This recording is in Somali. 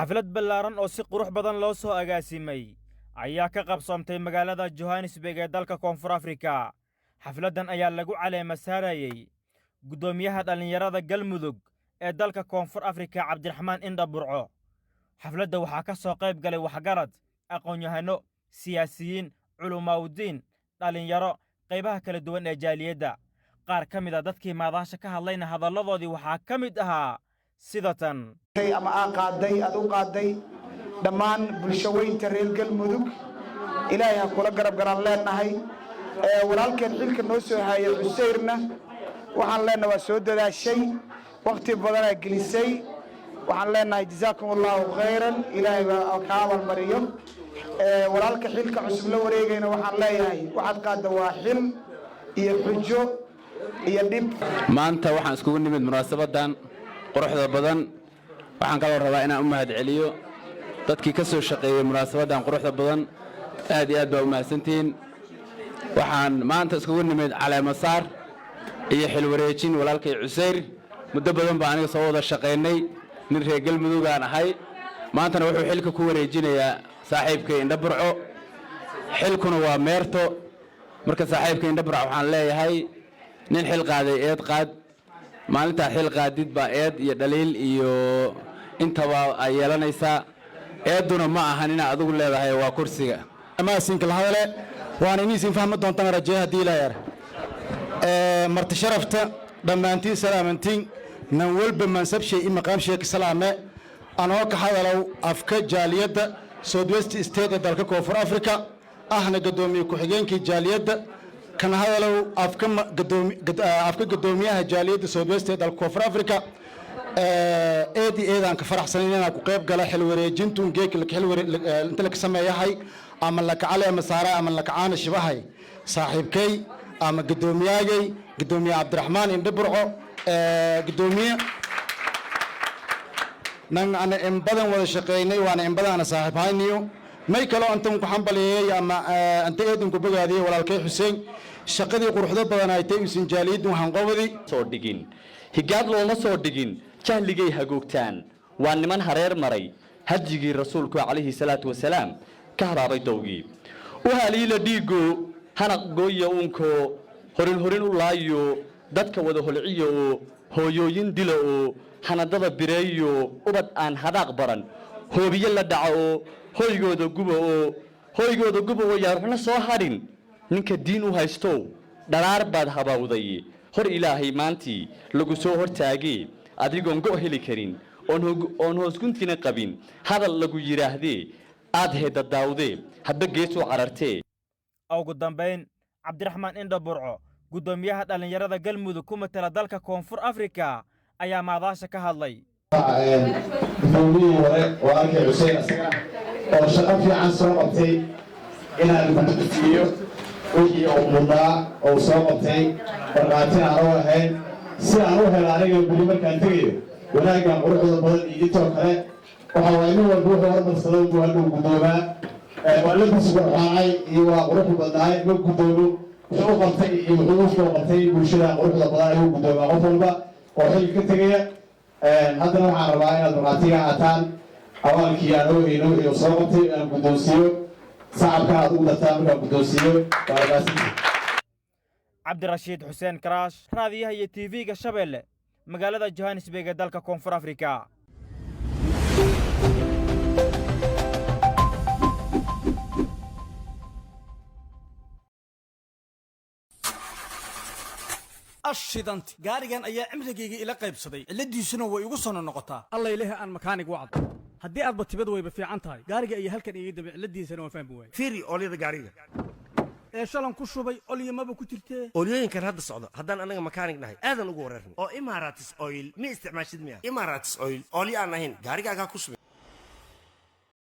xaflad ballaaran oo si qurux badan loo soo agaasimay ayaa ka qabsantay magaalada Johannesburg ee dalka Koonfur Afrika. xafladan ayaa lagu caleema saarayay gudoomiyaha dhalinyarada Galmudug ee dalka Koonfur Afrika Cabdiraxmaan Indha Burco. xafladda waxaa ka soo qayb galay waxgarad, aqoon-yahano, siyaasiyiin, culumaawdiin, dhalinyaro, qaybaha kala duwan ee jaaliyadda. qaar ka mid ah dadkii maadaasha ka hadlayna hadalladoodii waxaa ka mid ahaa sidatan ama qaaday qaaday dhammaan bulshaweynta reer Galmudug ilaahay ha kula garab garan leenahay walaalkeen xilka noo soo hayay Xuseyrna waxaan leenahay waa soo dadaashay waqti badan ay gelisay waxaan leenahay jazaakumullahu khayran ilaahay ka abaal mariyo walaalka xilka cusub la wareegayna waxaan leeyahay waxaad qaada waa xil iyo xujo iyo dib maanta waxaan iskugu nimid munaasabadan quruxda badan waxaan kala rabaa inaan u mahad celiyo dadkii ka soo shaqeeyay munaasabadan quruxda badan aad iyo aad baa u mahadsantiin waxaan maanta iskugu nimid caleema saar iyo xil wareejin walaalkay Xuseyr muddo badan baa aniga soo wada shaqeynay nin reer Galmudug aan ahay maantana wuxuu xilka ku wareejinayaa saaxiibkay Indha Burco xilkuna waa meerto marka saaxiibkay Indha Burco waxaan leeyahay nin xil qaaday eed qaad maalinta xil qaadid baa eed iyo dhaliil iyo intaba ay yeelanaysaa eeduna ma ahan in adigu leedahay waa kursiga ama sinka la hadale waan inii fahmo doontaan rajay hadii la yar marti sharafta dhamaantiin salaamantiin nan walba mansab shay in maqam sheek salaame anoo ka hadalow afka jaaliyadda Southwest State ee dalka Koonfur Afrika ahna gadoomiye ku xigeenkii jaaliyadda kan hadalow afka gadoomiyaha jaaliyadda Southwest ee dalka Koonfur Afrika eedaan ka faraxsanayn inaan ku qayb gala xil wareejintu geek xil inta la sameeyahay ama la kacale ama saara ama la kacaana shibahay saaxiibkay ama gadoomiyagay gadoomiye Cabdiraxmaan Indha Burco gadoomiye nan ana in badan wada shaqeynay waana in badan ana saaxiibhayniyo may kale antan ku xambaliyay ama anta eedan ku bogaadiyay walaalkay Xuseen shaqadii quruxda badan ay tahay usan jaaliyadu waxaan qowdi soo dhigin higaad looma soo dhigin jahligay hagoogtaan waa niman hareer maray hajigii rasuulku calayhi salaatu wasalaam ka haraabay dowgii u haliila dhiigo hana gooyo uunko horin u laayo dadka wada holciyo oo hooyooyin dilo oo hanadada bireeyo ubad aan hadaaq baran hoobiye la dhaco oo hoygooda gubo oo yaarna soo hadhin ninka diin u haysto dhalaar baad habawday hor ilaahay maantii lagu soo hortaagay adigoon go heli karin oon hoos guntina qabin hadal lagu yiraahdee aad heeda daawdee hadba geesu carartee ugu dambeyn Cabdiraxmaan Indha Burco gudoomiyaha dhalinyarada Galmudug ku matala dalka Koonfur Afrika ayaa maadaasha ka hadlay gudoomiye hore walaalkay Xuseen asagana oo shaqo fiican soo qabtay inaan maqtiyo wixii uu mudaa oo soo qabtay barqaatin aan u ahayn si aan u helo aniga guri markaan tegayo wanaagan quruxda badan iyo intoo kale waxa waa inuu walba wuxuu hormarsado buu hadhow gudoomaa waa la bisbarxaanay iyo waa qurux badnaay ma gudoomo wuxuu qabtay iyo wuxuu soo qabtay bulshada quruxda badan ayuu gudoomaa qof walba oo xil ka tegaya haddana waxaan rabaa inaad markhaatiga aataan awaalkii aan ogeyno iyo soo qabtay aan gudoonsiiyo صعبك أقول لك بدوسيو عبد الرشيد حسين كراش هذه هي تي في الشبل مقالة جوهانسبرغ دالك كونفور أفريكا الشيطانت قاريان أي عمركي إلى قيب صدي الذي سنو ويقصنا النقطة الله إله أن مكانك وعد هدي أربط تبدو يبفي عنتاي قاري أي هلكن يدب الذي سنو فهم بوي فيري أولي ذا قاري إيش لهم كشوبي أولي ما بكتيرته أوليين كان هذا الصعود هذا أنا مكانك نهي هذا نقول أو إماراتس أويل مي استعمال شدمية إماراتس أويل أولي أنا هين قاري كا كشوبي